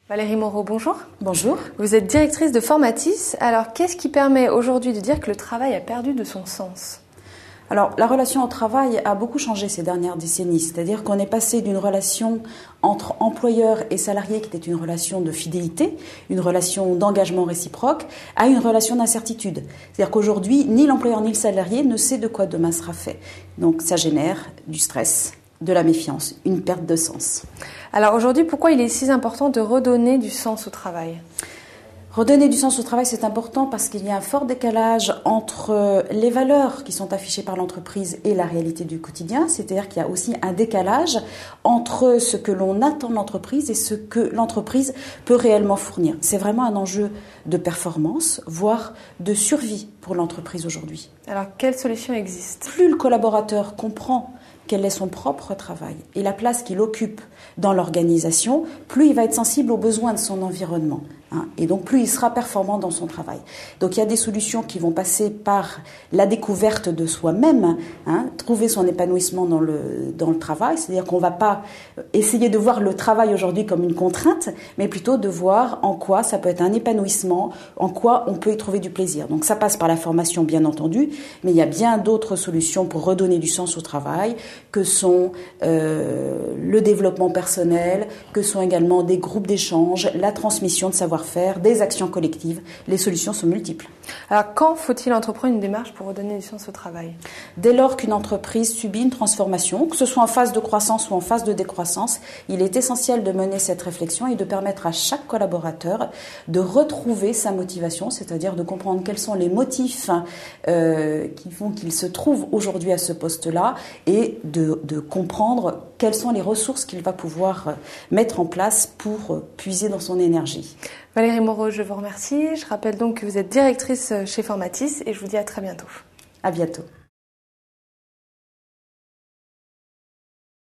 Valérie Moreau, bonjour. Bonjour. Vous êtes directrice de Formatis. Alors, qu'est-ce qui permet aujourd'hui de dire que le travail a perdu de son sens ? Alors, la relation au travail a beaucoup changé ces dernières décennies. C'est-à-dire qu'on est passé d'une relation entre employeur et salarié qui était une relation de fidélité, une relation d'engagement réciproque, à une relation d'incertitude. C'est-à-dire qu'aujourd'hui, ni l'employeur ni le salarié ne sait de quoi demain sera fait. Donc, ça génère du stress, de la méfiance, une perte de sens. Alors aujourd'hui, pourquoi il est si important de redonner du sens au travail ? Redonner du sens au travail, c'est important parce qu'il y a un fort décalage entre les valeurs qui sont affichées par l'entreprise et la réalité du quotidien. C'est-à-dire qu'il y a aussi un décalage entre ce que l'on attend de l'entreprise et ce que l'entreprise peut réellement fournir. C'est vraiment un enjeu de performance, voire de survie pour l'entreprise aujourd'hui. Alors, quelles solutions existent ? Plus le collaborateur comprend quel est son propre travail et la place qu'il occupe dans l'organisation, plus il va être sensible aux besoins de son environnement. Et donc plus il sera performant dans son travail. Donc il y a des solutions qui vont passer par la découverte de soi-même, trouver son épanouissement dans le travail, c'est-à-dire qu'on ne va pas essayer de voir le travail aujourd'hui comme une contrainte, mais plutôt de voir en quoi ça peut être un épanouissement, en quoi on peut y trouver du plaisir. Donc ça passe par la formation bien entendu, mais il y a bien d'autres solutions pour redonner du sens au travail, que sont le développement personnel, que sont également des groupes d'échange, la transmission de savoir-faire, des actions collectives. Les solutions sont multiples. Alors, quand faut-il entreprendre une démarche pour redonner du sens au travail ? Dès lors qu'une entreprise subit une transformation, que ce soit en phase de croissance ou en phase de décroissance, il est essentiel de mener cette réflexion et de permettre à chaque collaborateur de retrouver sa motivation, c'est-à-dire de comprendre quels sont les motifs qui font qu'il se trouve aujourd'hui à ce poste-là et de comprendre quelles sont les ressources qu'il va pouvoir mettre en place pour puiser dans son énergie. Valérie Moreau, je vous remercie. Je rappelle donc que vous êtes directrice chez Formatis et je vous dis à très bientôt. À bientôt.